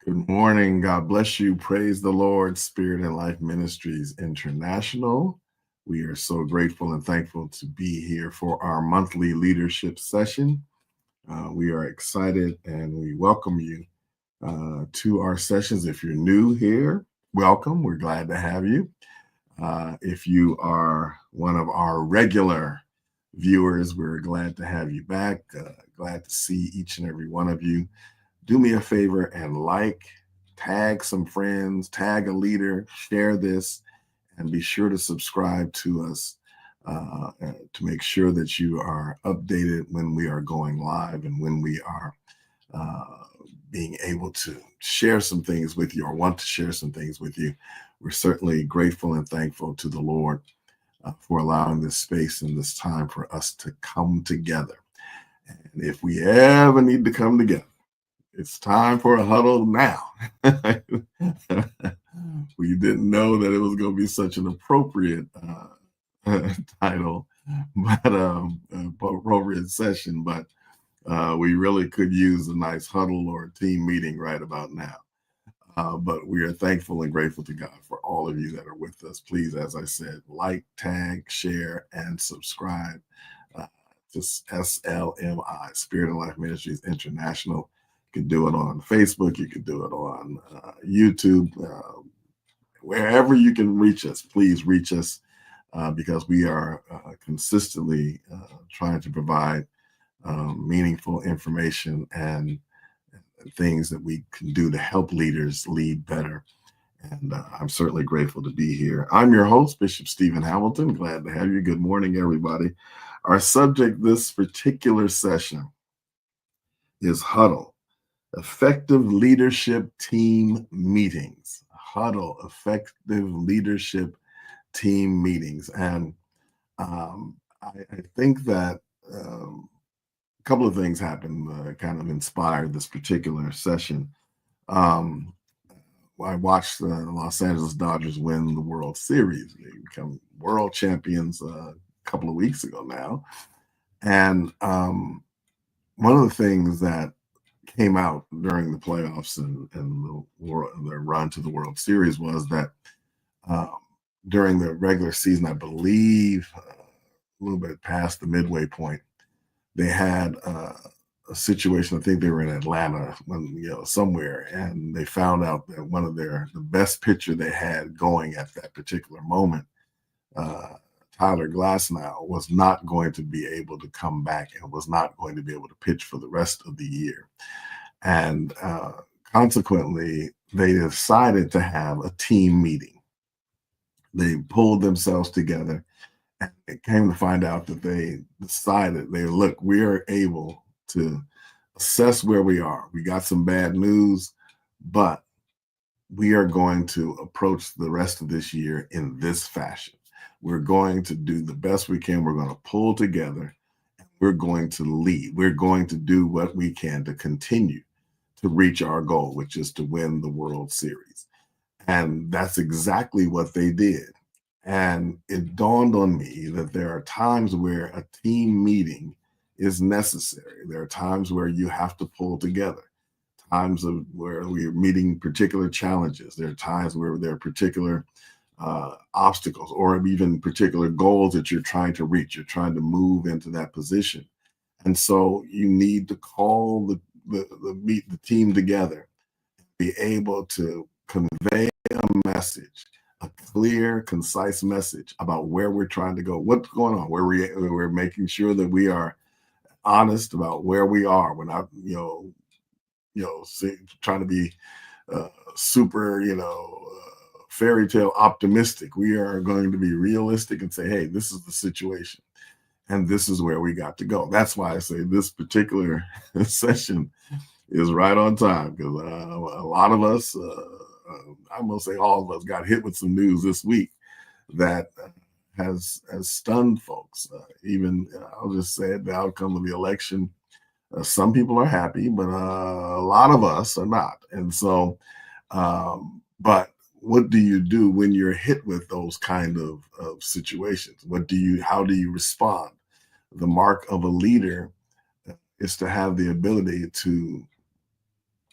Good morning. God bless you. Praise the Lord, Spirit and Life Ministries International. We are so grateful and thankful to be here for our monthly leadership session. We are excited and we welcome you to our sessions. If you're new here, welcome. We're glad to have you. If you are one of our regular viewers, we're glad to have you back. Glad to see each and every one of you. Do me a favor and tag some friends, tag a leader, share this, and be sure to subscribe to us to make sure that you are updated when we are going live and when we are being able to share some things with you or want to share some things with you. We're certainly grateful and thankful to the Lord for allowing this space and this time for us to come together. And if we ever need to come together, it's time for a huddle now. We didn't know that it was going to be such an appropriate title, but appropriate session. But we really could use a nice huddle or a team meeting right about now. But we are thankful and grateful to God for all of you that are with us. Please, as I said, tag, share, and subscribe to SLMI, Spirit and Life Ministries International. You can do it on Facebook. You can do it on YouTube. Wherever you can reach us, please reach us because we are consistently trying to provide meaningful information and things that we can do to help leaders lead better. And I'm certainly grateful to be here. I'm your host, Bishop Stephen Hamilton. Glad to have you. Good morning, everybody. Our subject this particular session is Huddle, Effective Leadership Team Meetings. Huddle, Effective Leadership Team Meetings. And I think that a couple of things happened kind of inspired this particular session. I watched the Los Angeles Dodgers win the World Series. They become world champions a couple of weeks ago now. And one of the things that came out during the playoffs and the run to the World Series was that during the regular season, I believe a little bit past the midway point, they had a situation. I think they were in Atlanta, somewhere, and they found out that one of the best pitcher they had going at that particular moment, Tyler Glasnow, was not going to be able to come back and was not going to be able to pitch for the rest of the year. And consequently, they decided to have a team meeting. They pulled themselves together, and it came to find out that they decided, we are able to assess where we are. We got some bad news, but we are going to approach the rest of this year in this fashion. We're going to do the best we can. We're going to pull together. We're going to lead. We're going to do what we can to continue to reach our goal, which is to win the World Series. And that's exactly what they did. And it dawned on me that there are times where a team meeting is necessary. There are times where you have to pull together, times where we're meeting particular challenges. There are times where there are particular obstacles or even particular goals that you're trying to reach. You're trying to move into that position. And so you need to call the team together, be able to convey a message, a clear, concise message about where we're trying to go, what's going on, where we're making sure that we are honest about where we are. We're not, trying to be super, fairy tale optimistic. We are going to be realistic and say, hey, this is the situation and this is where we got to go. That's why I say this particular session is right on time, because a lot of us, I'm going to say all of us, got hit with some news this week that has stunned folks. Even, I'll just say the outcome of the election. Some people are happy, but a lot of us are not. And so, but what do you do when you're hit with those kind of situations? How do you respond? The mark of a leader is to have the ability to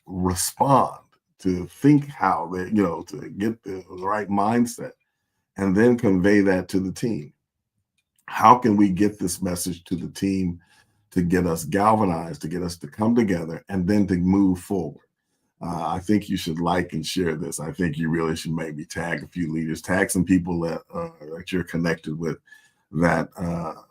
respond to think how they, to get the right mindset and then convey that to the team. How can we get this message to the team to get us galvanized, to get us to come together, and then to move forward? I think you should like and share this. I think you really should maybe tag a few leaders, tag some people that you're connected with that are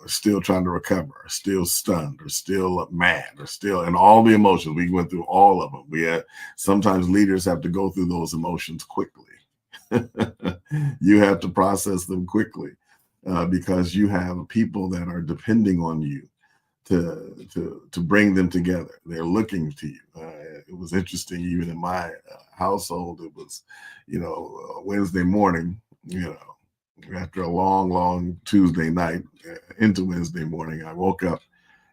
still trying to recover, are still stunned, or still mad, or still, and all the emotions. We went through all of them. Sometimes leaders have to go through those emotions quickly. You have to process them quickly because you have people that are depending on you to bring them together. They're looking to you. It was interesting, even in my household. It was, Wednesday morning. After a long Tuesday night into Wednesday morning, I woke up,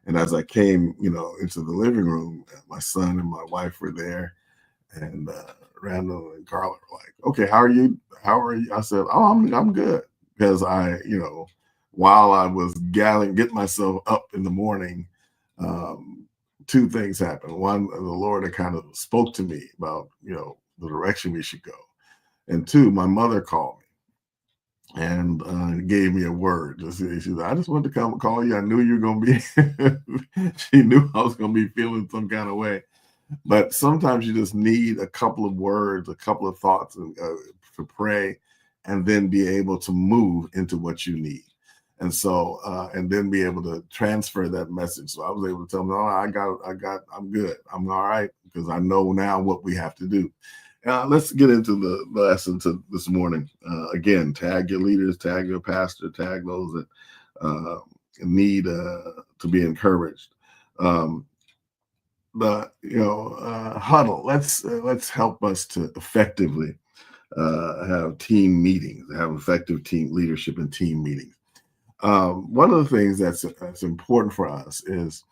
and as I came, into the living room, my son and my wife were there, and Randall and Carla were like, "Okay, how are you? How are you?" I said, "Oh, I'm good," because while I was getting myself up in the morning, two things happened. One, the Lord had kind of spoke to me about the direction we should go, and two, my mother called me and gave me a word. She said, "I just wanted to come and call you. I knew you were going to be." She knew I was going to be feeling some kind of way. But sometimes you just need a couple of words, a couple of thoughts to pray, and then be able to move into what you need. And so, and then be able to transfer that message. So I was able to tell them, "Oh, I'm good. I'm all right," because I know now what we have to do. Let's get into the lesson this morning. Again, tag your leaders, tag your pastor, tag those that need to be encouraged. Huddle. Let's help us to effectively have team meetings, have effective team leadership and team meetings. One of the things that's important for us is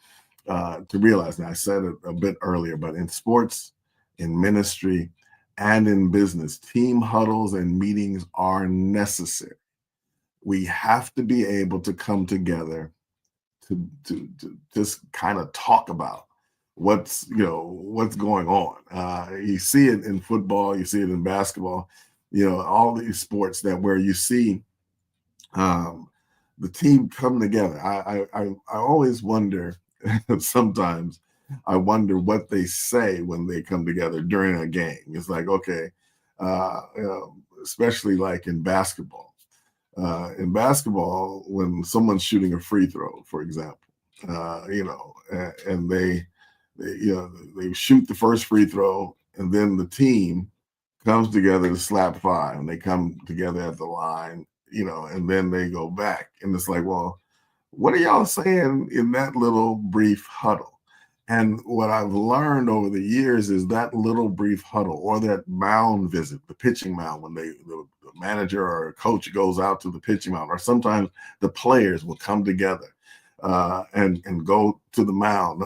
to realize, and I said it a bit earlier, but in sports, in ministry, and in business, team huddles and meetings are necessary. We have to be able to come together to just kind of talk about what's going on. You see it in football, you see it in basketball, all these sports where you see the team come together. I always wonder. Sometimes I wonder what they say when they come together during a game. It's like, okay, especially like in basketball. When someone's shooting a free throw, for example, and they shoot the first free throw, and then the team comes together to slap five, and they come together at the line, and then they go back, and it's like, well, what are y'all saying in that little brief huddle? And what I've learned over the years is that little brief huddle, or that mound visit, the pitching mound, when the manager or a coach goes out to the pitching mound, or sometimes the players will come together and go to the mound.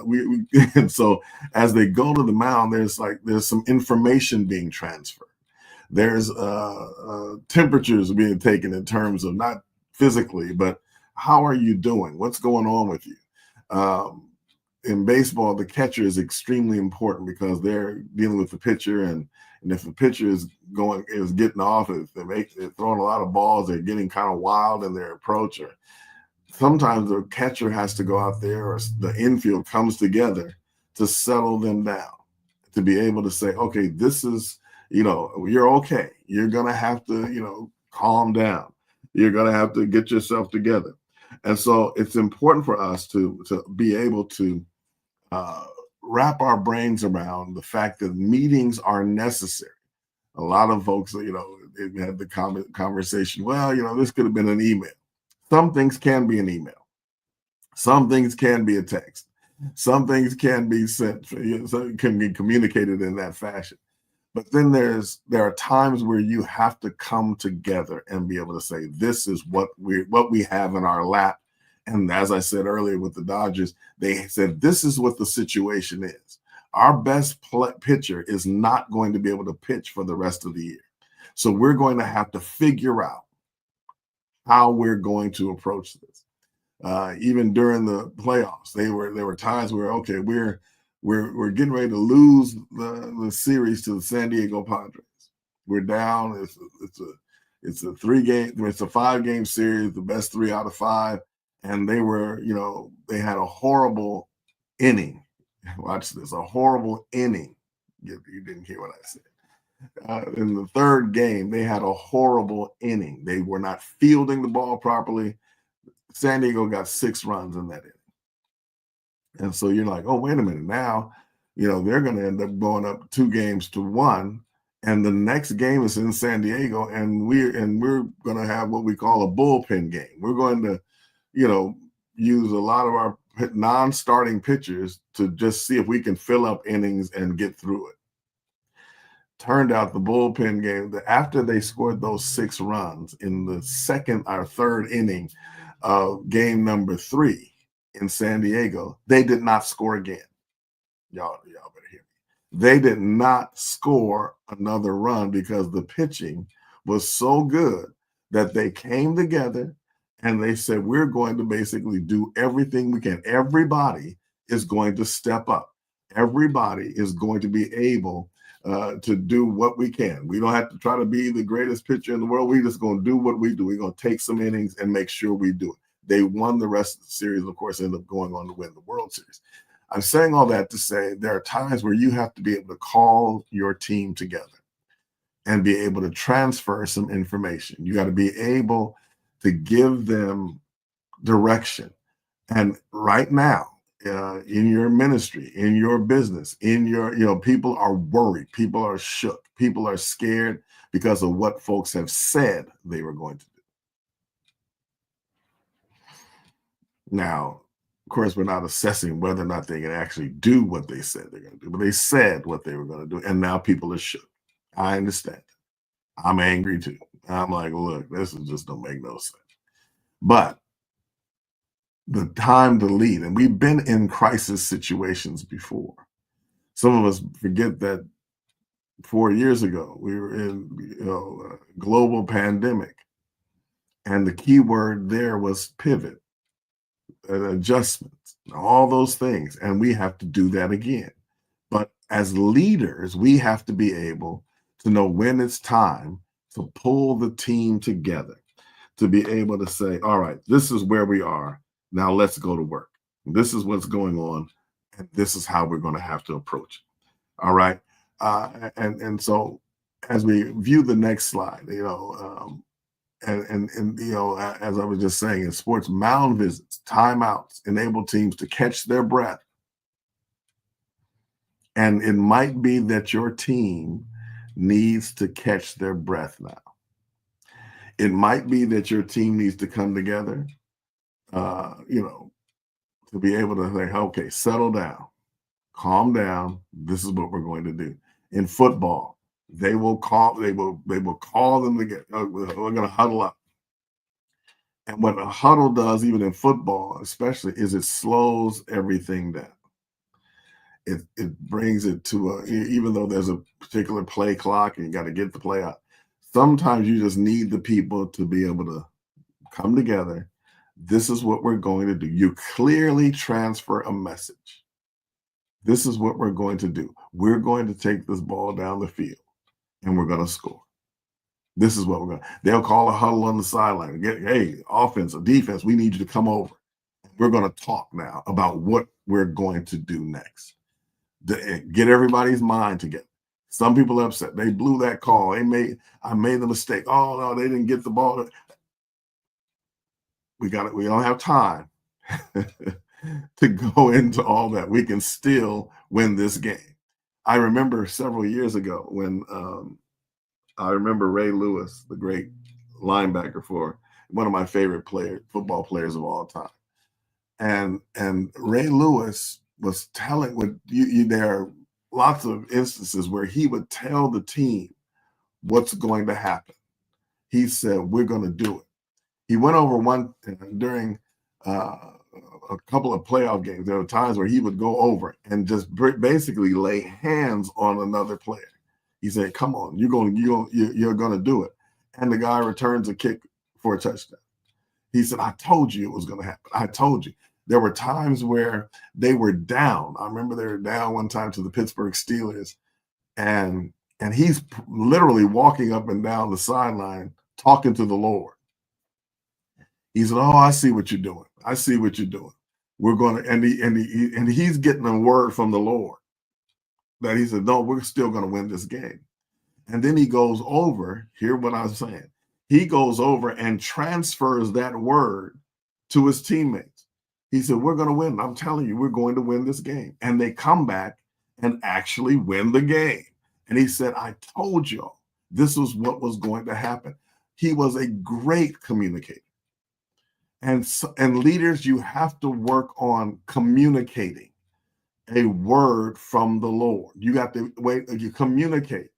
And so as they go to the mound, there's some information being transferred. There's temperatures being taken in terms of not physically, but how are you doing? What's going on with you? In baseball, the catcher is extremely important because they're dealing with the pitcher, and if the pitcher is getting off, if they're throwing a lot of balls, they're getting kind of wild in their approach, or sometimes the catcher has to go out there, or the infield comes together to settle them down, to be able to say, okay, this is, you're okay. You're going to have to, calm down. You're going to have to get yourself together. And so it's important for us to be able to wrap our brains around the fact that meetings are necessary. A lot of folks, they had the conversation, well, this could have been an email. Some things can be an email. Some things can be a text. Some things can be sent, so it can be communicated in that fashion. But then there are times where you have to come together and be able to say, this is what we have in our lap. And as I said earlier with the Dodgers, they said, this is what the situation is. Our best pitcher is not going to be able to pitch for the rest of the year. So we're going to have to figure out how we're going to approach this. Even during the playoffs, there were times where, okay, we're we're getting ready to lose the series to the San Diego Padres. We're down. It's a 5-game series, the best 3 out of 5, and they were, they had a horrible inning. Watch this, a horrible inning. You didn't hear what I said. In the 3rd game, they had a horrible inning. They were not fielding the ball properly. San Diego got 6 runs in that inning. And so you're like, oh, wait a minute. Now, they're going to end up going up 2-1, and the next game is in San Diego, and we're going to have what we call a bullpen game. We're going to, use a lot of our non-starting pitchers to just see if we can fill up innings and get through it. Turned out the bullpen game, after they scored those 6 runs in the 2nd or 3rd inning of game number 3 in San Diego, they did not score again. Y'all better hear me. They did not score another run because the pitching was so good that they came together and they said, we're going to basically do everything we can. Everybody is going to step up. Everybody is going to be able to do what we can. We don't have to try to be the greatest pitcher in the world. We're just going to do what we do. We're going to take some innings and make sure we do it. They won the rest of the series, of course, ended up going on to win the World Series. I'm saying all that to say there are times where you have to be able to call your team together and be able to transfer some information. You got to be able to give them direction. And right now, in your ministry, in your business, in your, people are worried. People are shook. People are scared because of what folks have said they were going to do. Now, of course, we're not assessing whether or not they can actually do what they said they're going to do, but they said what they were going to do, and now people are shook. I understand. I'm angry too. I'm like, look, this is just don't make no sense. But the time to lead, and we've been in crisis situations before. Some of us forget that 4 years ago we were in a global pandemic, and the key word there was pivot, adjustments, all those things, and we have to do that again. But as leaders, we have to be able to know when it's time to pull the team together, to be able to say, all right, this is where we are. Now let's go to work. This is what's going on, and this is how we're going to have to approach it. All right. And so as we view the next slide, as I was just saying, in sports, mound visits, timeouts enable teams to catch their breath. And it might be that your team needs to catch their breath now. It might be that your team needs to come together, to be able to say, okay, settle down, calm down. This is what we're going to do. In football, they will call them together. We're going to huddle up. And what a huddle does, even in football, especially, is it slows everything down. It brings it to even though there's a particular play clock and you got to get the play out, sometimes you just need the people to be able to come together. This is what we're going to do. You clearly transfer a message. This is what we're going to do. We're going to take this ball down the field and we're going to score. This is what we're going to. They'll call a huddle on the sideline. Hey, offense or defense, we need you to come over. We're going to talk now about what we're going to do next. Get everybody's mind together. Some people are upset. They blew that call. I made the mistake. Oh no, they didn't get the ball. We don't have time to go into all that. We can still win this game. I remember several years ago when I remember Ray Lewis, the great linebacker for one of my favorite football players of all time. And Ray Lewis was telling there are lots of instances where he would tell the team what's going to happen. He said, we're going to do it. He went over one during a couple of playoff games. There were times where he would go over and just basically lay hands on another player. He said, come on, you're going to do it. And the guy returns a kick for a touchdown. He said, I told you it was going to happen. I told you. There were times where they were down. I remember they were down one time to the Pittsburgh Steelers, and he's literally walking up and down the sideline talking to the Lord. He said, "Oh, I see what you're doing. I see what you're doing. We're going to," and he's getting a word from the Lord that he said, "No, we're still going to win this game." And then he goes over, hear what I'm saying. He goes over and transfers that word to his teammates. He said, "We're going to win. I'm telling you, we're going to win this game." And they come back and actually win the game. And he said, "I told y'all this was what was going to happen." He was a great communicator. And leaders, you have to work on communicating a word from the Lord. You got to wait, you communicate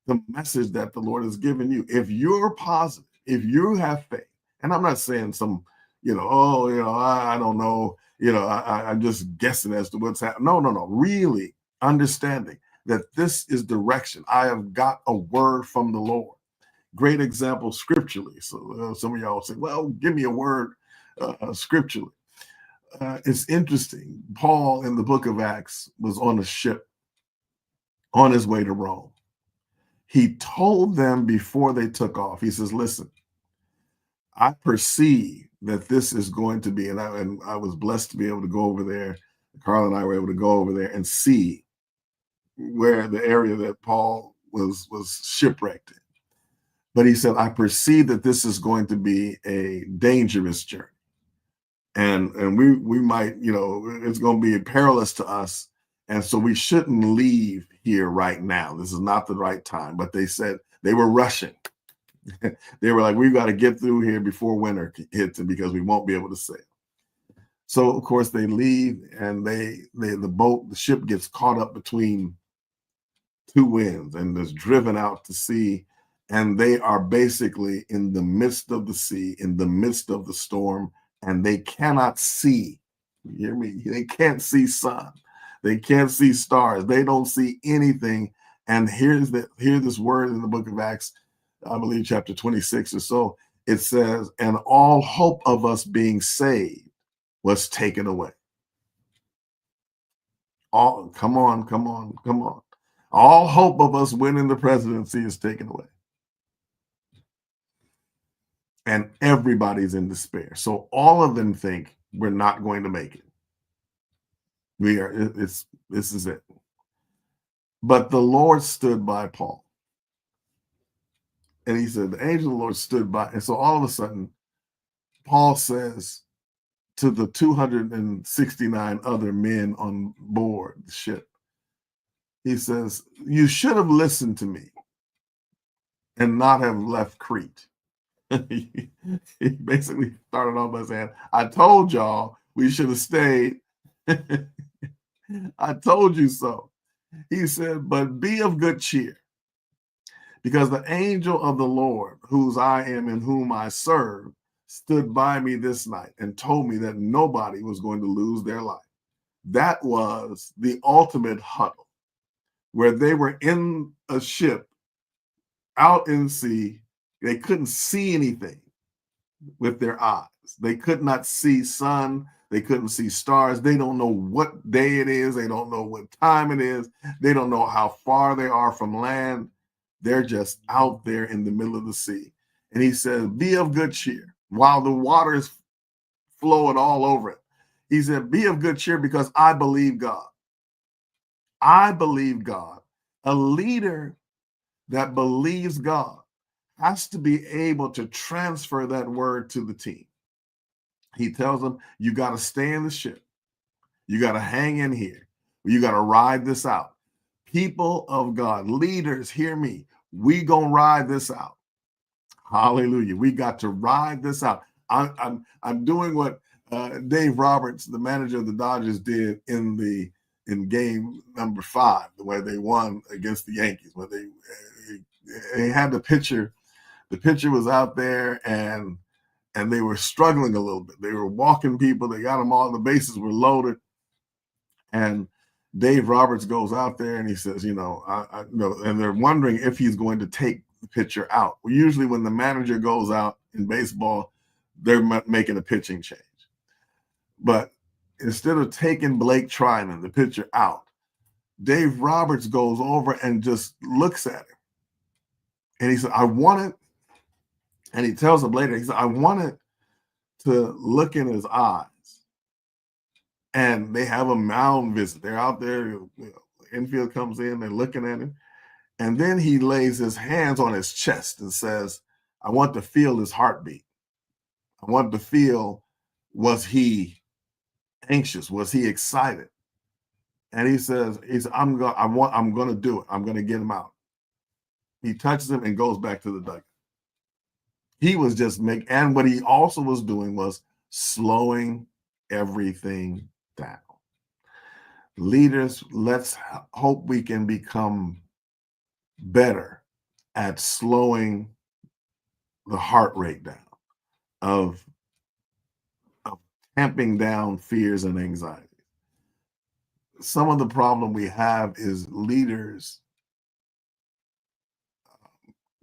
the message that the Lord has given you. If you're positive, if you have faith, and I'm not saying some, I don't know, I'm just guessing as to what's happening. No. Really understanding that this is direction. I have got a word from the Lord. Great example scripturally. So some of y'all say, "Well, give me a word scripturally." It's interesting. Paul in the book of Acts was on a ship on his way to Rome. He told them before they took off, he says, "Listen, I perceive that this is going to be," and I was blessed to be able to go over there. Carl and I were able to go over there and see where the area that Paul was shipwrecked in. But he said, "I perceive that this is going to be a dangerous journey. And we might, it's going to be perilous to us. And so we shouldn't leave here right now. This is not the right time." But they said they were rushing. They were like, "We've got to get through here before winter hits because we won't be able to sail." So of course they leave, and the ship gets caught up between two winds and is driven out to sea. And they are basically in the midst of the sea, in the midst of the storm, and they cannot see. You hear me? They can't see sun. They can't see stars. They don't see anything. And hear this word in the book of Acts, I believe chapter 26 or so. It says, "And all hope of us being saved was taken away." Come on. All hope of us winning the presidency is taken away. And everybody's in despair. So all of them think we're not going to make it. This is it. But the Lord stood by Paul. And he said, the angel of the Lord stood by. And so all of a sudden, Paul says to the 269 other men on board the ship, he says, "You should have listened to me and not have left Crete." He basically started off by saying, "I told y'all we should have stayed. I told you so." He said, "But be of good cheer, because the angel of the Lord, whose I am and whom I serve, stood by me this night and told me that nobody was going to lose their life." That was the ultimate huddle, where they were in a ship out in sea. They couldn't see anything with their eyes. They could not see sun. They couldn't see stars. They don't know what day it is. They don't know what time it is. They don't know how far they are from land. They're just out there in the middle of the sea. And he says, "Be of good cheer," while the water is flowing all over it. He said, "Be of good cheer, because I believe God." I believe God. A leader that believes God has to be able to transfer that word to the team. He tells them, "You got to stay in the ship. You got to hang in here. You got to ride this out." People of God, leaders, hear me. We gonna ride this out. Hallelujah. We got to ride this out. I'm doing what Dave Roberts, the manager of the Dodgers, did in game number 5, where they won against the Yankees. Where they had the pitcher. The pitcher was out there, and they were struggling a little bit. They were walking people. They got them all. The bases were loaded. And Dave Roberts goes out there and he says, and they're wondering if he's going to take the pitcher out. Well, usually when the manager goes out in baseball, they're making a pitching change. But instead of taking Blake Trinan, the pitcher, out, Dave Roberts goes over and just looks at him. And he said, I want it. And he tells him later, he said, I want it to look in his eyes. And they have a mound visit. They're out there, infield comes in, they're looking at him. And then he lays his hands on his chest and says, I want to feel his heartbeat. I want to feel, was he anxious? Was he excited? And he says, I'm going to do it. I'm going to get him out. He touches him and goes back to the dugout. He was just and what he also was doing was slowing everything down. Leaders, let's hope we can become better at slowing the heart rate down, of tamping down fears and anxiety. Some of the problem we have is leaders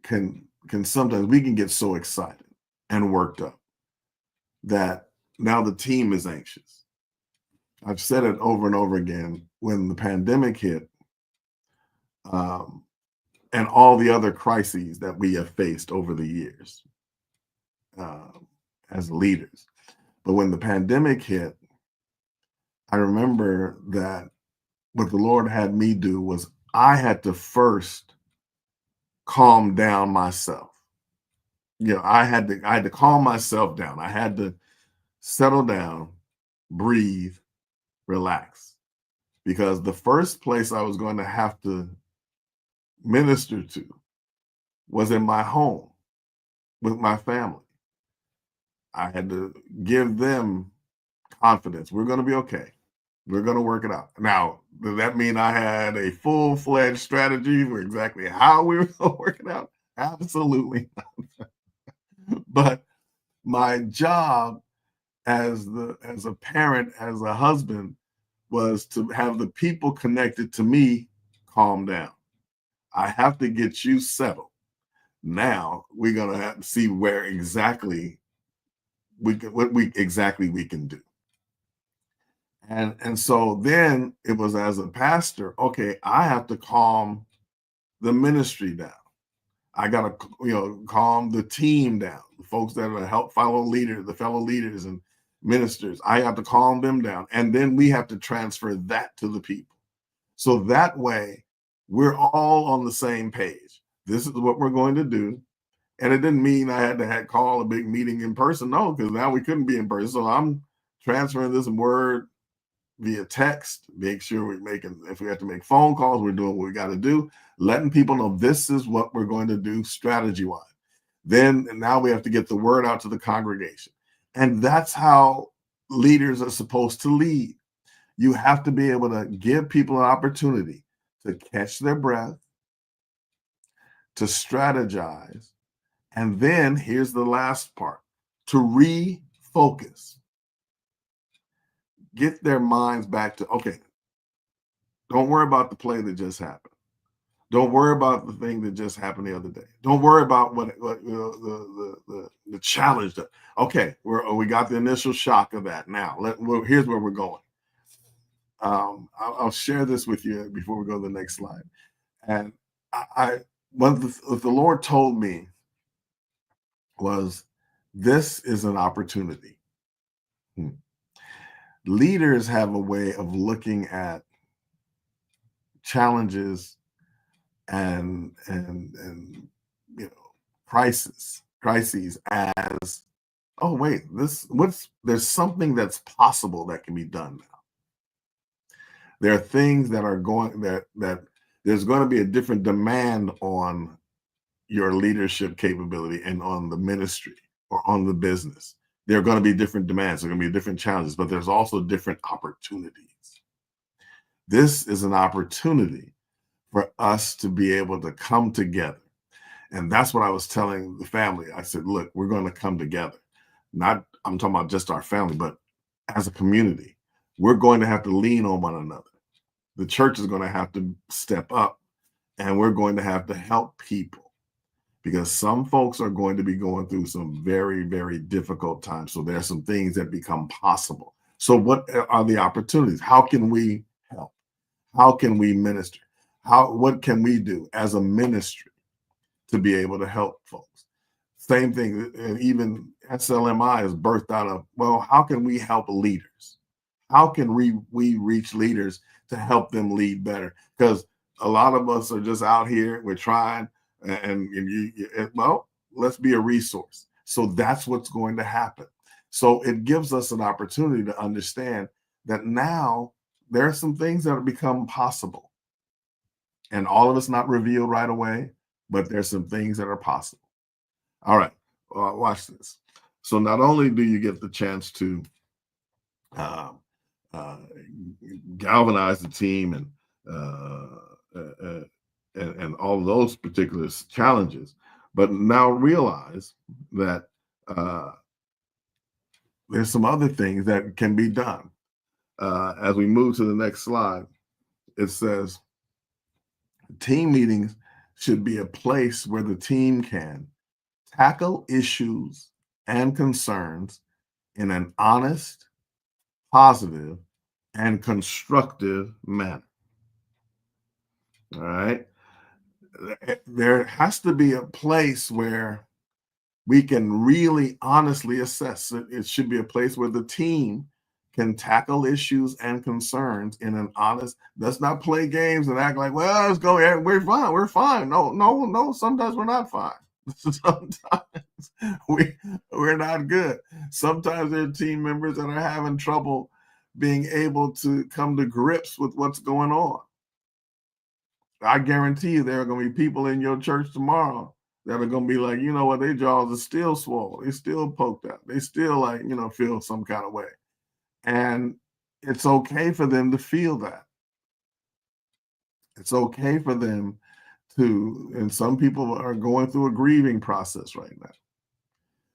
can sometimes, we can get so excited and worked up that now the team is anxious. I've said it over and over again. When the pandemic hit, and all the other crises that we have faced over the years as leaders. But when the pandemic hit, I remember that what the Lord had me do was I had to first calm down myself. I had to calm myself down. I had to settle down, breathe, relax. Because the first place I was going to have to minister to was in my home with my family. I had to give them confidence. We're going to be okay. We're going to work it out. Now, does that mean I had a full-fledged strategy for exactly how we were going to work it out? Absolutely not. But my job as a parent, as a husband, was to have the people connected to me calm down. I have to get you settled. Now we're going to have to see where exactly we can do. And so then it was, as a pastor, okay, I have to calm the ministry down. I got to, calm the team down, the folks that are the fellow leaders and ministers. I have to calm them down. And then we have to transfer that to the people. So that way we're all on the same page. This is what we're going to do. And it didn't mean I had to call a big meeting in person. No, because now we couldn't be in person. So I'm transferring this word via text, make sure we're making, if we have to make phone calls, we're doing what we got to do, letting people know this is what we're going to do strategy-wise. Then now we have to get the word out to the congregation. And that's how leaders are supposed to lead. You have to be able to give people an opportunity to catch their breath, to strategize, and then here's the last part, to refocus. Get their minds back to, okay, don't worry about the play that just happened. Don't worry about the thing that just happened the other day. Don't worry about what the challenge. Okay, we got the initial shock of that. Now, here's where we're going. I'll share this with you before we go to the next slide. And what the Lord told me was, this is an opportunity. Leaders have a way of looking at challenges and crises as, oh wait, there's something that's possible that can be done now. There are things that are going that there's going to be a different demand on your leadership capability and on the ministry or on the business. There are going to be different demands. There are going to be different challenges, but there's also different opportunities. This is an opportunity for us to be able to come together. And that's what I was telling the family. I said, look, we're going to come together. I'm talking about just our family, but as a community, we're going to have to lean on one another. The church is going to have to step up, and we're going to have to help people, because some folks are going to be going through some very, very difficult times. So there are some things that become possible. So what are the opportunities? How can we help? How can we minister? What can we do as a ministry to be able to help folks? Same thing, and even SLMI is birthed out of, well, how can we help leaders? How can we reach leaders to help them lead better? Because a lot of us are just out here, we're trying, well, let's be a resource. So that's what's going to happen. So it gives us an opportunity to understand that now there are some things that have become possible. And all of it's not revealed right away, but there's some things that are possible. All right, watch this. So not only do you get the chance to uh, uh, galvanize the team and all of those particular challenges, but now realize that there's some other things that can be done. As we move to the next slide, it says team meetings should be a place where the team can tackle issues and concerns in an honest, positive, and constructive manner. All right. There has to be a place where we can really honestly assess it. It should be a place where the team can tackle issues and concerns in an honest, let's not play games and act like, well, let's go ahead. We're fine. We're fine. No. Sometimes we're not fine. Sometimes we're not good. Sometimes there are team members that are having trouble being able to come to grips with what's going on. I guarantee you there are going to be people in your church tomorrow that are going to be like, you know what, their jaws are still swollen. They still poked out. They still like, feel some kind of way. And it's okay for them to feel that. It's okay for them and some people are going through a grieving process right now.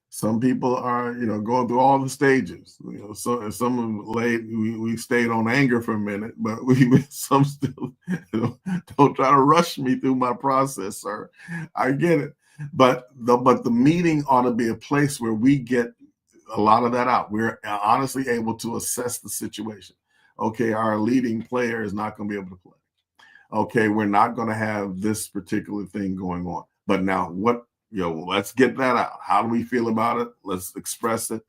Some people are, going through all the stages. So some late we stayed on anger for a minute, but some still, don't try to rush me through my process, sir. I get it, but the meeting ought to be a place where we get a lot of that out. We're honestly able to assess the situation. Okay, our leading player is not going to be able to play. Okay, we're not going to have this particular thing going on. But now let's get that out. How do we feel about it? Let's express it.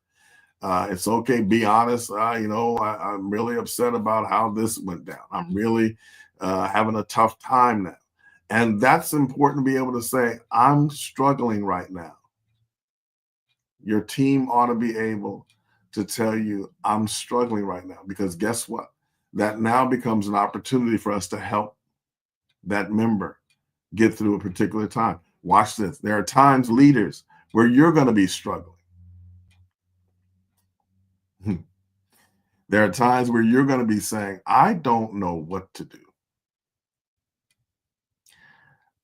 It's okay. Be honest. I'm really upset about how this went down. I'm really having a tough time now. And that's important to be able to say, I'm struggling right now. Your team ought to be able to tell you, I'm struggling right now, because guess what? That now becomes an opportunity for us to help that member get through a particular time. Watch this. There are times, leaders, where you're going to be struggling. There are times where you're going to be saying, I don't know what to do.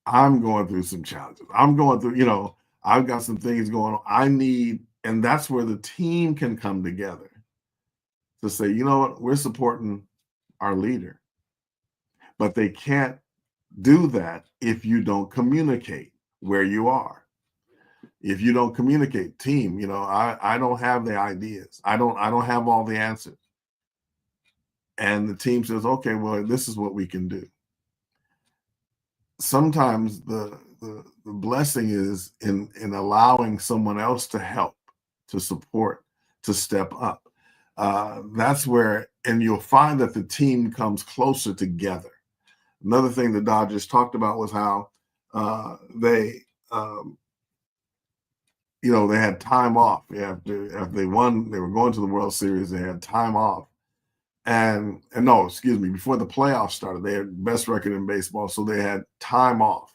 I'm going through some challenges. I'm going through, I've got some things going on. And that's where the team can come together to say, you know what, we're supporting our leader. But they can't do that if you don't communicate where you are. If you don't communicate, team, I don't have the ideas. I don't have all the answers. And the team says, okay, well, this is what we can do. Sometimes the blessing is in allowing someone else to help, to support, to step up. That's where, and you'll find that the team comes closer together. Another thing the Dodgers talked about was how they had time off after they won. They were going to the World Series. They had time off. And no, excuse me, before the playoffs started, they had best record in baseball, so they had time off.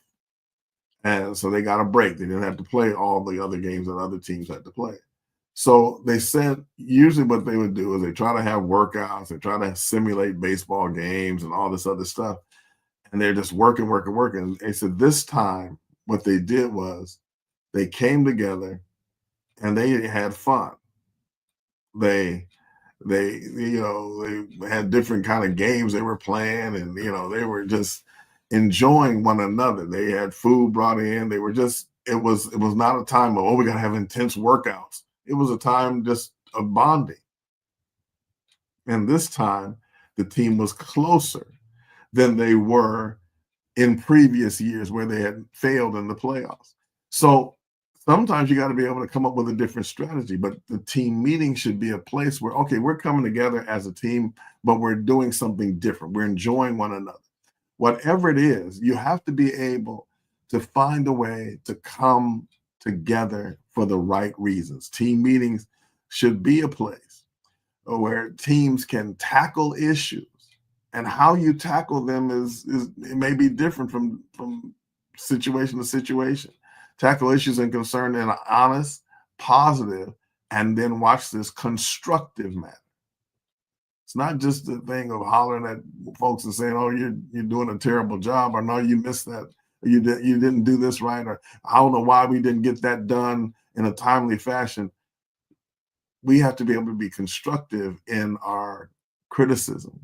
And so they got a break. They didn't have to play all the other games that other teams had to play. So they said usually what they would do is they try to have workouts, they try to simulate baseball games and all this other stuff. And they're just working. They said this time what they did was they came together and they had fun. They had different kind of games they were playing, and they were just enjoying one another. They had food brought in. They were just, it was not a time of, we got to have intense workouts. It was a time just of bonding. And this time, the team was closer than they were in previous years where they had failed in the playoffs. So sometimes you got to be able to come up with a different strategy, but the team meeting should be a place where, okay, we're coming together as a team, but we're doing something different. We're enjoying one another. Whatever it is, you have to be able to find a way to come together for the right reasons. Team meetings should be a place where teams can tackle issues, and how you tackle them is it may be different from situation to situation. Tackle issues and concern in an honest, positive, and then watch this, constructive manner. It's not just the thing of hollering at folks and saying, "Oh, you're doing a terrible job," or "No, you missed that," or you didn't do this right," or "I don't know why we didn't get that done in a timely fashion." We have to be able to be constructive in our criticism,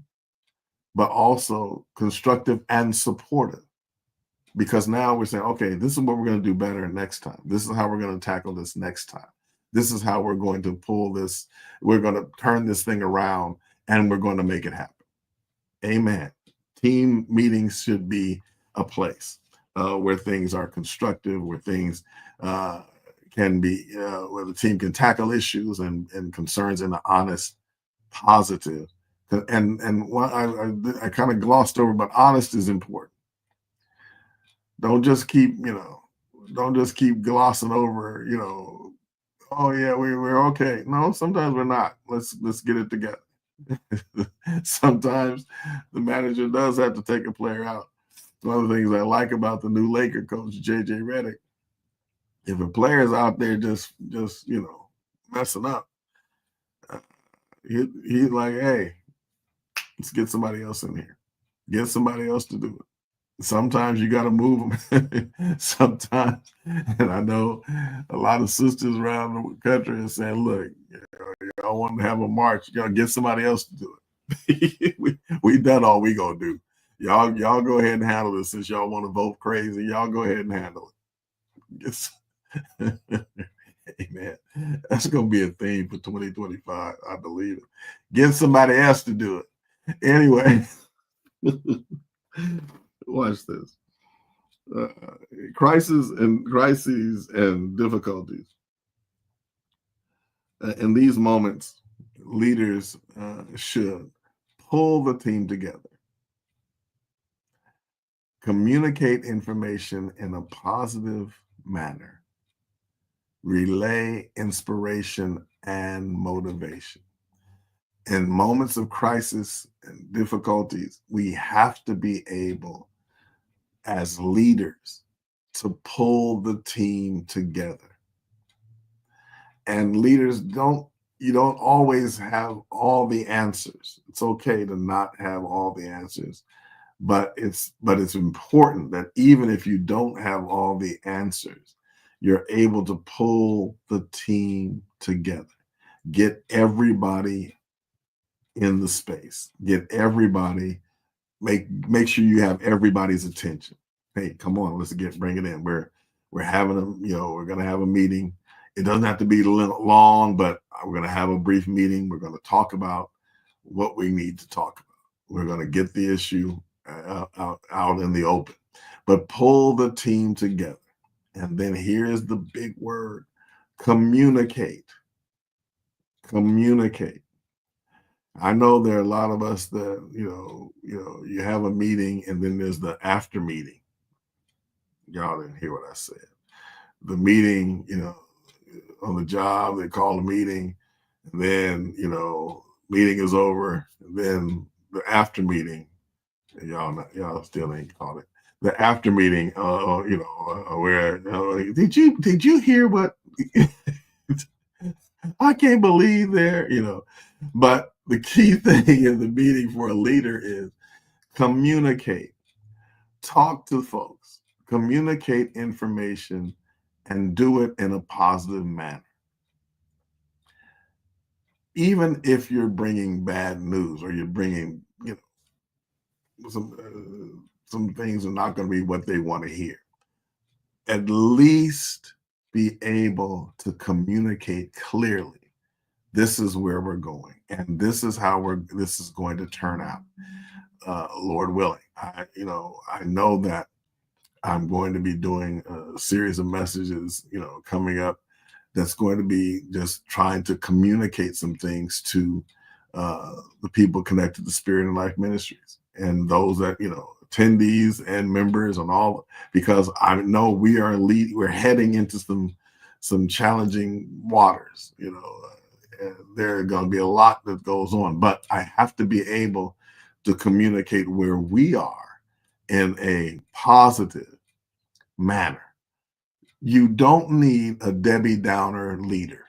but also constructive and supportive. Because now we're saying, okay, this is what we're going to do better next time. This is how we're going to tackle this next time. This is how we're going to pull this. We're going to turn this thing around and we're going to make it happen. Amen. Team meetings should be a place where things are constructive, where things can be, where the team can tackle issues and concerns in an honest, positive. And what I kind of glossed over, but honest is important. Don't just keep glossing over, oh yeah, we're okay. No, sometimes we're not. Let's get it together. Sometimes the manager does have to take a player out. One of the things I like about the new Laker coach, JJ Redick, if a player is out there just messing up, he's like, hey, let's get somebody else in here. Get somebody else to do it. Sometimes you got to move them. Sometimes, and I know a lot of sisters around the country are saying, look, y'all want to have a march, you got to get somebody else to do it. we done all we gonna do. Y'all go ahead and handle it. Since y'all want to vote crazy, y'all go ahead and handle it. Amen. That's gonna be a theme for 2025. I believe it. Get somebody else to do it. Anyway. Watch this. Crises and difficulties. In these moments, leaders should pull the team together, communicate information in a positive manner, relay inspiration and motivation. In moments of crisis and difficulties, we have to be able, as leaders, to pull the team together. And leaders you don't always have all the answers. It's okay to not have all the answers, but it's important that even if you don't have all the answers, you're able to pull the team together. Get everybody in the space. Get everybody, make sure you have everybody's attention. Hey, come on, let's bring it in. We're having we're gonna have a meeting. It doesn't have to be long, but we're gonna have a brief meeting. We're gonna talk about what we need to talk about. We're gonna get the issue out in the open, but pull the team together. And then here's the big word: communicate. Communicate. I know there are a lot of us that you have a meeting and then there's the after meeting. Y'all didn't hear what I said. The meeting, on the job, they call a meeting, and then meeting is over, and then the after meeting, and y'all still ain't called it the after meeting. Where did you hear what? I can't believe there, But the key thing in the meeting for a leader is communicate, talk to folks, communicate information, and do it in a positive manner. Even if you're bringing bad news or you're bringing, some things are not going to be what they want to hear. At least be able to communicate clearly This is where we're going, and this is how this is going to turn out, Lord willing. I know that I'm going to be doing a series of messages, coming up, that's going to be just trying to communicate some things to the people connected to Spirit and Life Ministries, and those that, attendees and members and all, because I know we're heading into some challenging waters, and there are going to be a lot that goes on, but I have to be able to communicate where we are in a positive manner. You don't need a Debbie Downer leader.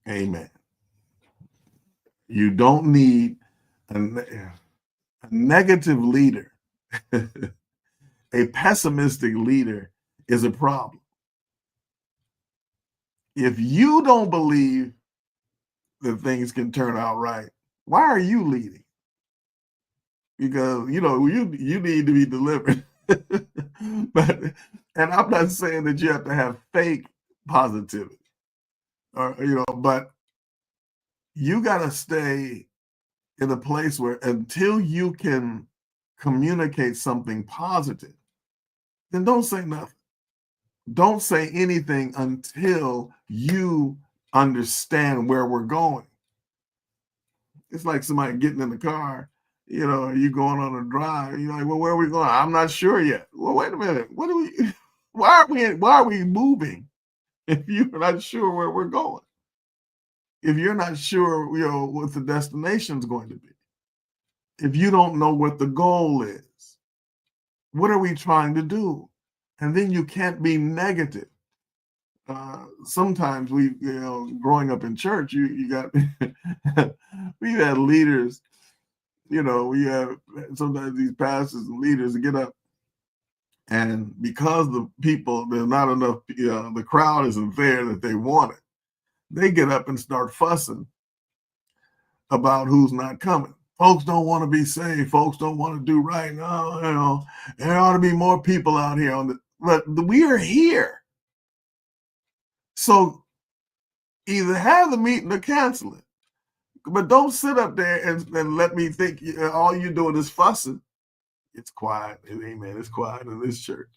Amen. You don't need a negative leader. A pessimistic leader is a problem. If you don't believe that things can turn out right, why are you leading? Because you need to be delivered. And I'm not saying that you have to have fake positivity, or but you got to stay in a place where, until you can communicate something positive, then don't say nothing. Don't say anything until you understand where we're going. It's like somebody getting in the car, you going on a drive, you're like, well, where are we going? I'm not sure yet. Well, wait a minute. Why are we moving if you're not sure where we're going? If you're not sure, what the destination is going to be, if you don't know what the goal is, what are we trying to do? And then you can't be negative. Sometimes growing up in church, you got we had leaders, we have sometimes these pastors and leaders get up, and because there's not enough, the crowd isn't there that they wanted, they get up and start fussing about who's not coming. Folks don't want to be saved. Folks don't want to do right. No, there ought to be more people out here but we are here. So either have the meeting or cancel it. But don't sit up there and let me think all you're doing is fussing. It's quiet. Amen. It's quiet in this church.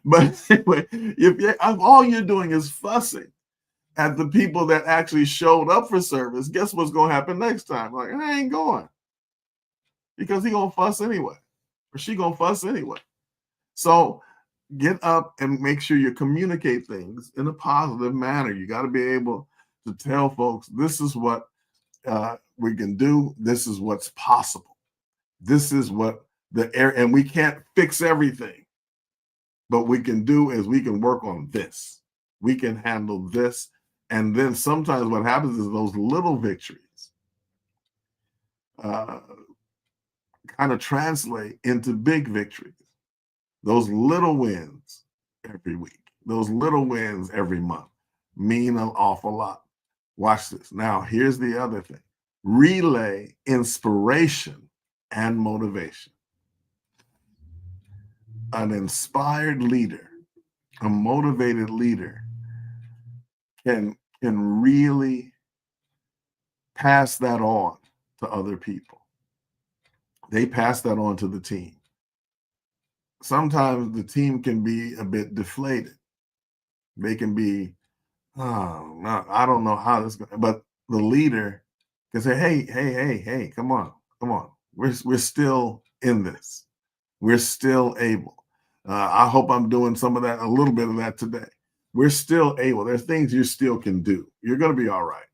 But anyway, if all you're doing is fussing at the people that actually showed up for service, guess what's going to happen next time? Like, I ain't going. Because he going to fuss anyway. Or she going to fuss anyway. So get up and make sure you communicate things in a positive manner. You got to be able to tell folks, this is what we can do. This is what's possible. This is what and we can't fix everything, but we can do is we can work on this. We can handle this. And then sometimes what happens is those little victories kind of translate into big victories. Those little wins every week, those little wins every month mean an awful lot. Watch this. Now, here's the other thing. Relay inspiration and motivation. An inspired leader, a motivated leader can really pass that on to other people. They pass that on to the team. Sometimes the team can be a bit deflated. They can be, oh, no, I don't know how this goes. But the leader can say, hey, come on. We're still in this. We're still able. I hope I'm doing a little bit of that today. We're still able. There's things you still can do. You're going to be all right.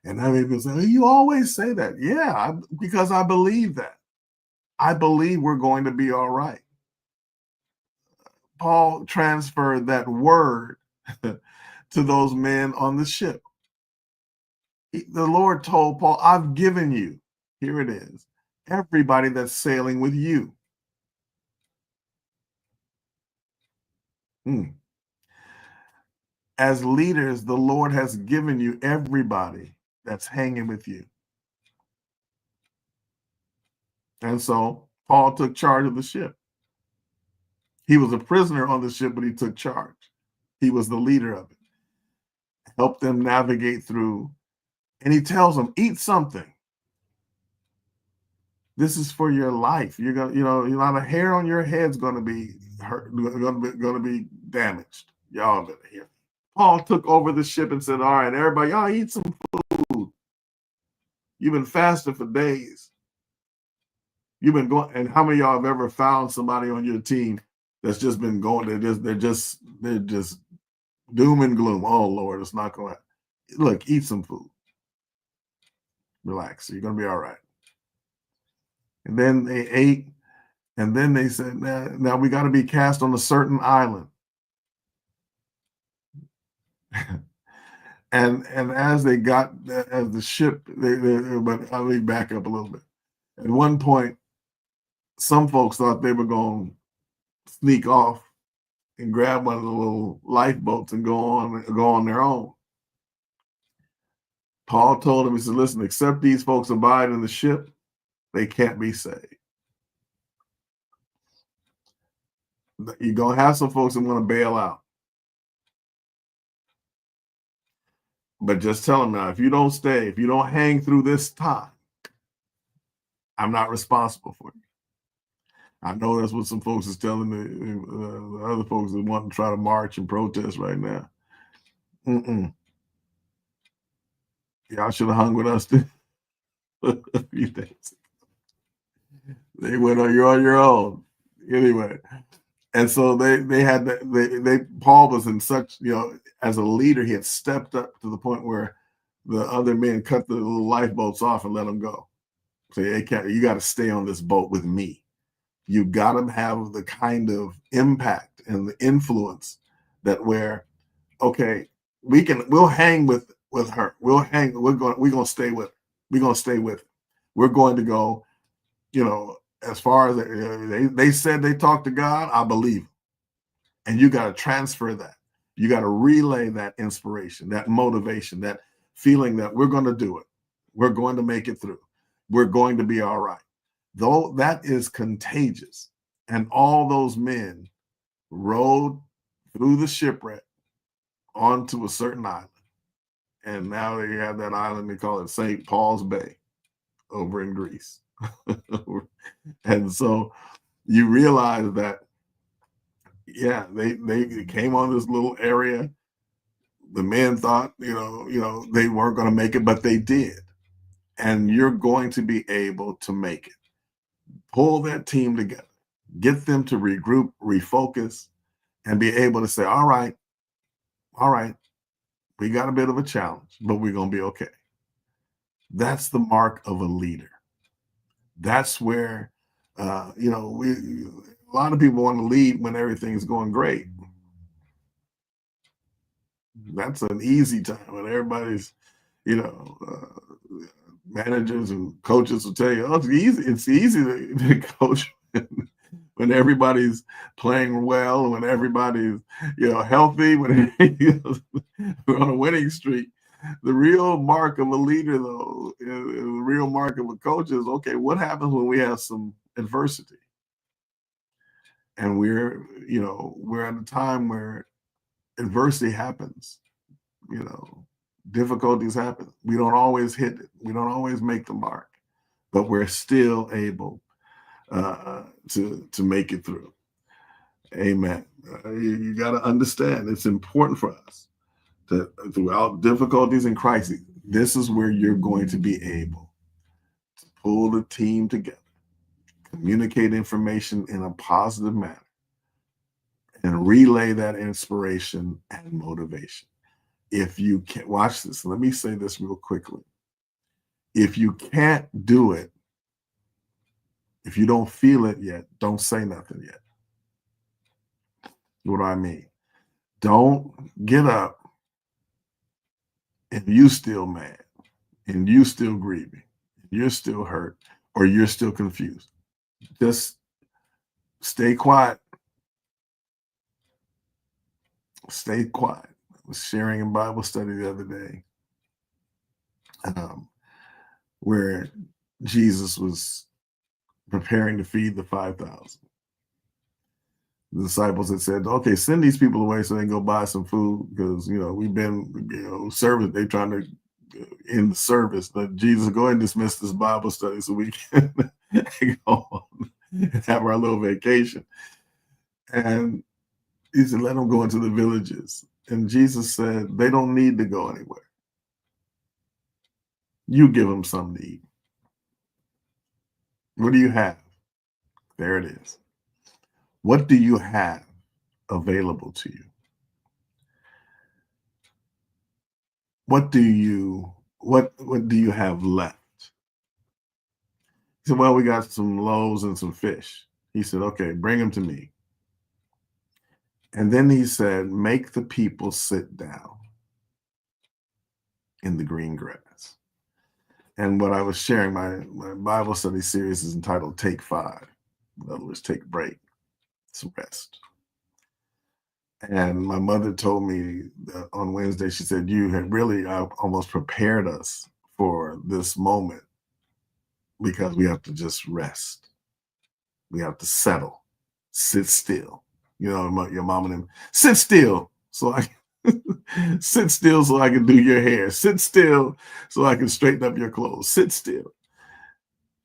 And I people say, you always say that. Yeah, because I believe that. I believe we're going to be all right. Paul transferred that word to those men on the ship. The Lord told Paul, I've given you, here it is, everybody that's sailing with you. As leaders, the Lord has given you everybody that's hanging with you. And so Paul took charge of the ship. He was a prisoner on the ship, but he took charge. He was the leader of it. help them navigate through. And he tells them, eat something. This is for your life. You're gonna, not a hair on your head's gonna be hurt, gonna be damaged. Y'all better hear me. Paul took over the ship and said, all right, everybody, y'all eat some food. You've been fasting for days. You've been going, and how many of y'all have ever found somebody on your team that's just been going, they're just doom and gloom. Oh Lord, it's not going to look, eat some food. Relax. You're gonna be all right. And then they ate, and then they said, now we got to be cast on a certain island. and as they got, as the ship, but I'll leave back up a little bit. At one point, some folks thought they were going to sneak off and grab one of the little lifeboats and go on their own. Paul told them, he said, listen, except these folks abide in the ship, they can't be saved. You're going to have some folks that want to bail out. But just tell them now, if you don't stay, if you don't hang through this time, I'm not responsible for you. I know that's what some folks is telling the other folks that want to try to march and protest right now. Y'all should have hung with us too. A few days. They went on, you're on your own. Anyway. And so they had that, Paul was in such, as a leader, he had stepped up to the point where the other men cut the little lifeboats off and let them go. Say, hey, you got to stay on this boat with me. You got to have the kind of impact and the influence that where, okay, we'll hang with her. We're going to stay with her. We're going to stay with her. We're going to go, as far as they said they talked to God, I believe them. And you got to transfer that. You got to relay that inspiration, that motivation, that feeling that we're going to do it. We're going to make it through. We're going to be all right. Though that is contagious. And all those men rode through the shipwreck onto a certain island. And now they have that island, they call it St. Paul's Bay over in Greece. And so you realize that, yeah, they came on this little area. The men thought, they weren't going to make it, but they did. And you're going to be able to make it. Pull that team together, get them to regroup, refocus, and be able to say, all right, we got a bit of a challenge, but we're going to be okay. That's the mark of a leader. That's where, a lot of people want to lead when everything's going great. That's an easy time when everybody's, managers and coaches will tell you, oh, it's easy. It's easy to coach when everybody's playing well, when everybody's, healthy, when we're on a winning streak. The real mark of a leader, though, the real mark of a coach is, okay, what happens when we have some adversity? And we're at a time where adversity happens, difficulties happen. We don't always hit it. We don't always make the mark, but we're still able to make it through. Amen. You got to understand, it's important for us that throughout difficulties and crises, this is where you're going to be able to pull the team together, communicate information in a positive manner, and relay that inspiration and motivation. If you can't, watch this, let me say this real quickly. If you can't do it, if you don't feel it yet, don't say nothing yet. What do I mean? Don't get up and you still mad, and you still grieving, you're still hurt, or you're still confused. Just stay quiet. Stay quiet. I was sharing in Bible study the other day where Jesus was preparing to feed the 5,000. The disciples had said, okay, send these people away so they can go buy some food because, we've been, service. They're trying to end the service. But Jesus, go ahead and dismiss this Bible study so we can go on and have our little vacation. And he said, let them go into the villages. And Jesus said, they don't need to go anywhere. You give them something to eat. What do you have? There it is. What do you have available to you? What do you have left? He said, well, we got some loaves and some fish. He said, okay, bring them to me. And then he said, make the people sit down in the green grass. And what I was sharing, my Bible study series is entitled Take 5. In other words, take a break, some rest. And my mother told me that on Wednesday, she said, you had really almost prepared us for this moment because we have to just rest. We have to settle, sit still. Your mom and them, sit still so I sit still so I can do your hair. Sit still so I can straighten up your clothes. Sit still.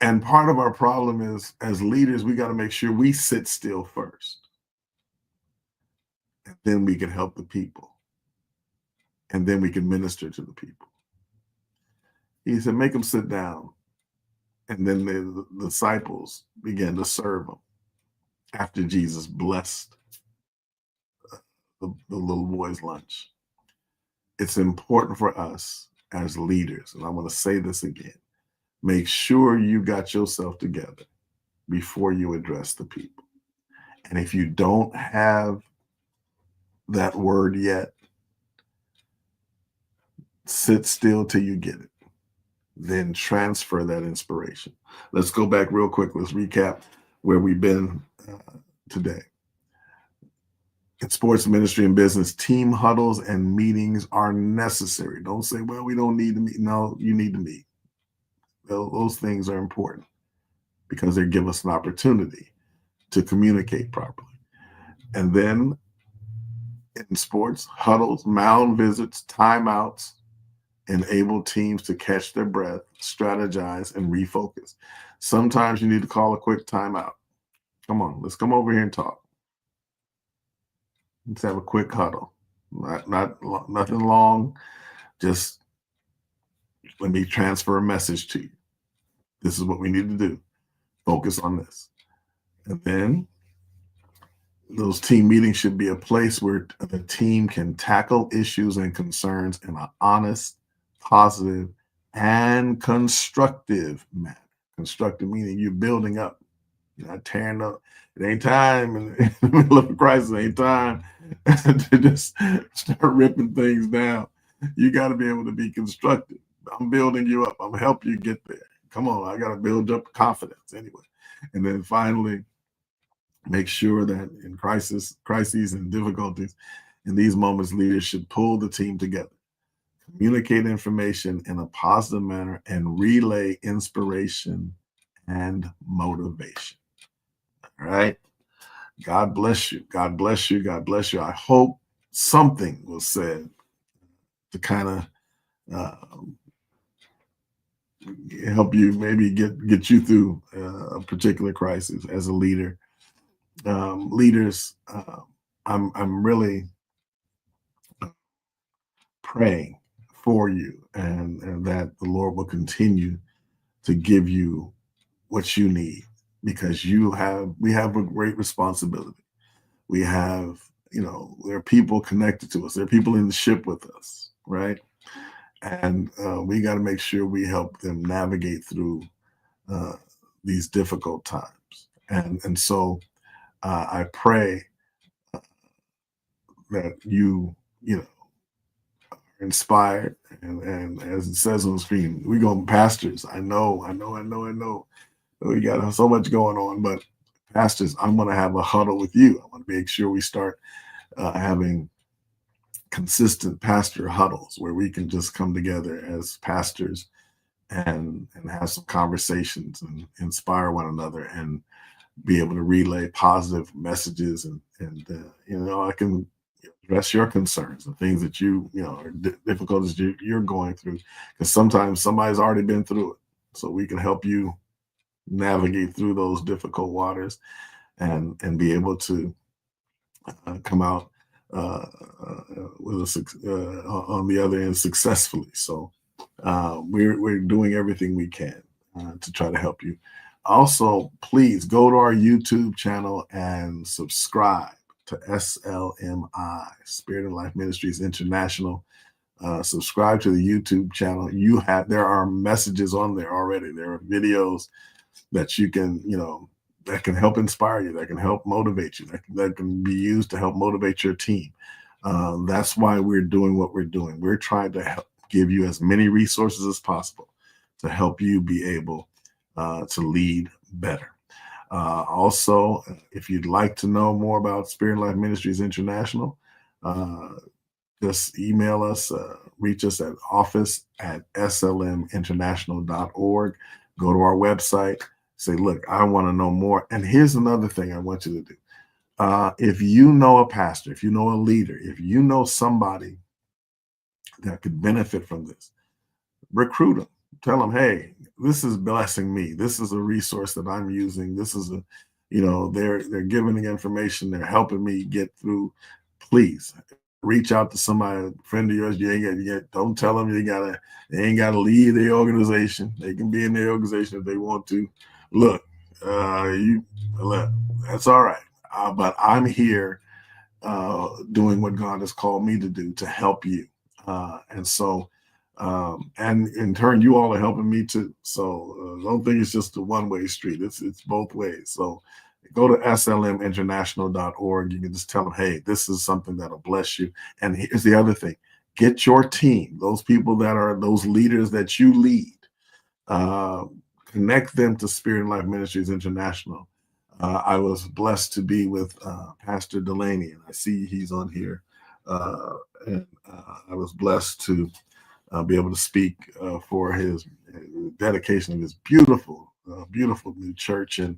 And part of our problem is, as leaders, we got to make sure we sit still first. And then we can help the people. And then we can minister to the people. He said, make them sit down. And then the disciples began to serve them after Jesus blessed the little boy's lunch. It's important for us as leaders, and I want to say this again, make sure you got yourself together before you address the people. And if you don't have that word yet, sit still till you get it. Then transfer that inspiration. Let's go back real quick. Let's recap where we've been today. In sports, ministry, and business, team huddles and meetings are necessary. Don't say, well, we don't need to meet. No, you need to meet. Those things are important because they give us an opportunity to communicate properly. And then in sports, huddles, mound visits, timeouts enable teams to catch their breath, strategize, and refocus. Sometimes you need to call a quick timeout. Come on, let's come over here and talk. Let's have a quick huddle. Nothing long. Just let me transfer a message to you. This is what we need to do. Focus on this. And then those team meetings should be a place where the team can tackle issues and concerns in an honest, positive, and constructive manner. Constructive meaning you're building up. You're not tearing up. It ain't time in the middle of a crisis. It ain't time to just start ripping things down. You got to be able to be constructive. I'm building you up. I'm helping you get there. Come on, I got to build up confidence anyway. And then finally, make sure that in crises and difficulties, in these moments, leaders should pull the team together, communicate information in a positive manner, and relay inspiration and motivation. All right. God bless you. God bless you. God bless you. I hope something was said to kind of help you maybe get you through a particular crisis as a leader. Leaders, I'm really praying for you and that the Lord will continue to give you what you need because we have a great responsibility. We have, there are people connected to us. There are people in the ship with us, right? And we got to make sure we help them navigate through these difficult times. And so I pray that you are inspired. And as it says on the screen, we go pastors. I know. We got so much going on, but pastors, I'm going to have a huddle with you. I want to make sure we start having consistent pastor huddles where we can just come together as pastors and have some conversations and inspire one another and be able to relay positive messages, and I can address your concerns, the things that are difficulties you're going through, because sometimes somebody's already been through it, so we can help you navigate through those difficult waters and be able to come out with on the other end successfully. So we're doing everything we can to try to help you. Also, please go to our YouTube channel and subscribe to SLMI, Spirit and Life Ministries International. Subscribe to the YouTube channel. There are messages on there already. There are videos that you can, that can help inspire you, that can help motivate you, that can be used to help motivate your team. That's why we're doing what we're doing. We're trying to help give you as many resources as possible to help you be able to lead better. Also, if you'd like to know more about Spirit and Life Ministries International, just email us, reach us at office@slminternational.org. Go to our website, say, look, I want to know more. And here's another thing I want you to do. If you know a pastor, if you know a leader, if you know somebody that could benefit from this, recruit them. Tell them, hey, this is blessing me. This is a resource that I'm using. This is they're giving the information. They're helping me get through. Please reach out to somebody, a friend of yours. Don't tell them they ain't gotta leave their organization. They can be in their organization if they want to. Look, that's all right. But I'm here doing what God has called me to do, to help you. And in turn, you all are helping me too. So don't think it's just a one-way street. It's both ways. So go to slminternational.org. You can just tell them, hey, this is something that'll bless you. And here's the other thing. Get your team, those people that are those leaders that you lead, connect them to Spirit and Life Ministries International. I was blessed to be with Pastor Delaney, and I see he's on here. And I was blessed to be able to speak for his dedication of his beautiful new church in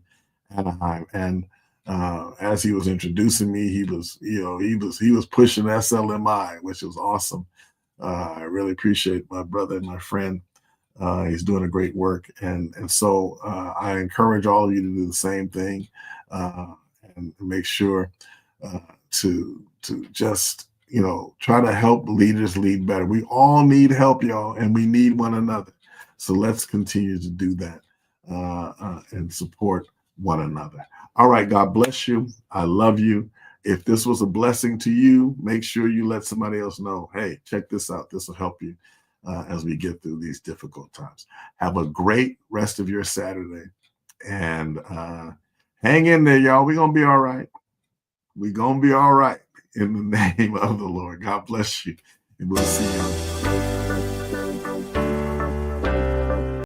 Anaheim. And as he was introducing me, he was pushing SLMI, which was awesome. I really appreciate my brother and my friend. He's doing a great work, and so I encourage all of you to do the same thing, and make sure to just try to help leaders lead better. We all need help, y'all, and we need one another. So let's continue to do that and support one another. All right, God bless you. I love you. If this was a blessing to you, make sure you let somebody else know, hey, check this out. This will help you as we get through these difficult times. Have a great rest of your Saturday, and hang in there, y'all. We're going to be all right. We're going to be all right in the name of the Lord. God bless you, and we'll see you.